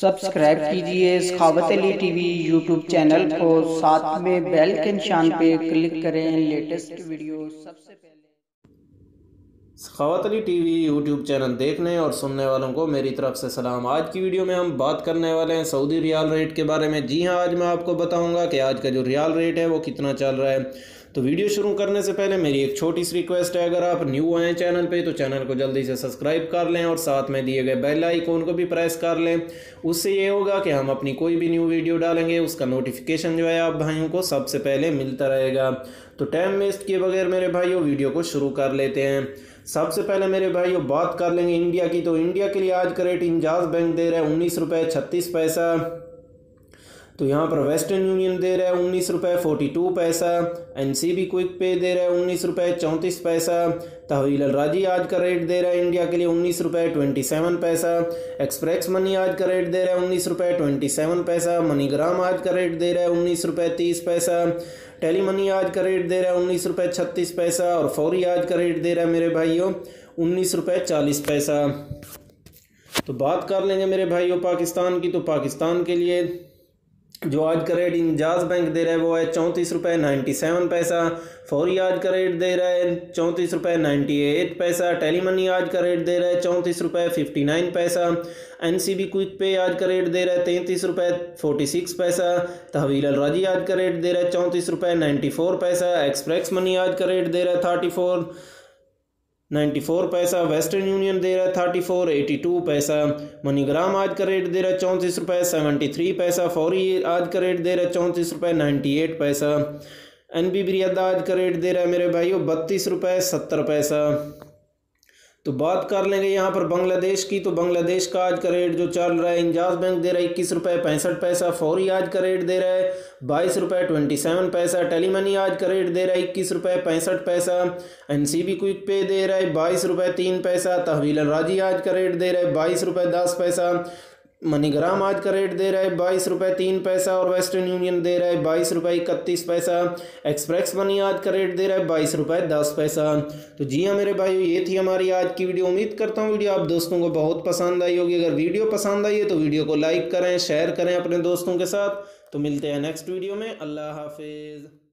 Subscribe कीजिए सखावत Ali TV YouTube channel को, साथ में बेल के निशान पे क्लिक करें लेटेस्ट वीडियो सबसे पहले। सखावत अली टीवी यूट्यूब चैनल देखने और सुनने वालों को मेरी तरफ से सलाम। आज की वीडियो में हम बात करने वाले हैं सऊदी रियाल रेट के बारे में। जी हाँ, आज मैं आपको बताऊंगा कि आज का जो रियाल रेट है वो कितना चल रहा है। तो वीडियो शुरू करने से पहले मेरी एक छोटी सी रिक्वेस्ट है, अगर आप न्यू आए हैं चैनल पे तो चैनल को जल्दी से सब्सक्राइब कर लें और साथ में दिए गए बेल आइकन को भी प्रेस कर लें। उससे ये होगा कि हम अपनी कोई भी न्यू वीडियो डालेंगे उसका नोटिफिकेशन जो है आप भाइयों को सबसे पहले मिलता रहेगा। तो टाइम वेस्ट किए बगैर मेरे भाइयों वीडियो को शुरू कर लेते हैं। सबसे पहले मेरे भाइयों बात कर लेंगे इंडिया की। तो इंडिया के लिए आज का रेट इंजाज बैंक दे रहा है 19 रुपये 36 पैसा। तो यहाँ पर वेस्टर्न यूनियन दे रहा है 19 रुपये 42 पैसा। एनसीबी क्विक पे दे रहा है 19 रुपये 34 पैसा। तहवील अल राजी आज का रेट दे रहा है इंडिया के लिए 19 रुपये 27 पैसा। एक्सप्रेस मनी आज का रेट दे रहा है 19 रुपये 27 पैसा। मनीग्राम आज का रेट दे रहा है 19 रुपये 30 पैसा। टेली मनी आज का रेट दे रहा है 19 रुपये 36 पैसा। और फौरी आज का रेट दे रहा है मेरे भाइयों 19 रुपये 40 पैसा। तो बात कर लेंगे मेरे भाइयों पाकिस्तान की। तो पाकिस्तान के लिए जो आज का रेट इंजाज बैंक दे रहा है वो है 34 रुपये 97 पैसा। फौरी आज का रेट दे रहा है 34 रुपये 98 पैसा। टेली मनी आज का रेट दे रहा है 34 रुपये 59 पैसा। एनसीबी क्विक पे आज का रेट दे रहा है 33 रुपये 46 पैसा। तहवील अल राजी आज का रेट दे रहा है 34 रुपये 94 पैसा। एक्सप्रेस मनी आज का रेट दे रहा है 34.94 पैसा। वेस्टर्न यूनियन दे रहा है 34.82 पैसा। मनीग्राम आज का रेट दे रहा है 34 रुपये 73 पैसा। फौरी आज का रेट दे रहा है 34 रुपये 98 पैसा। एनबी बिरियादा आज का रेट दे रहा है मेरे भाइयों 32 रुपये 70 पैसा। तो बात कर लेंगे यहाँ पर बांग्लादेश की। तो बांग्लादेश का आज का रेट जो चल रहा है इंजाज बैंक दे रहा है 21 रुपये 65 पैसा। फौरी आज का रेट दे रहा है 22 रुपये 27 पैसा। टेली मनी आज का रेट दे रहा है 21 रुपये 65 पैसा। एनसीबी क्विक पे दे रहा है 22 रुपये 3 पैसा। तहवील अल राजी आज का रेट दे रहा है 22 रुपये 10 पैसा। मनीग्राम आज का रेट दे रहा है 22 रुपये 3 पैसा। और वेस्टर्न यूनियन दे रहा है 22 रुपये 31 पैसा। एक्सप्रेस मनी आज का रेट दे रहा है 22 रुपये 10 पैसा। तो जी हाँ मेरे भाइयों, ये थी हमारी आज की वीडियो। उम्मीद करता हूँ वीडियो आप दोस्तों को बहुत पसंद आई होगी। अगर वीडियो पसंद आई है तो वीडियो को लाइक करें, शेयर करें अपने दोस्तों के साथ। तो मिलते हैं नेक्स्ट वीडियो में। अल्लाह हाफिज़।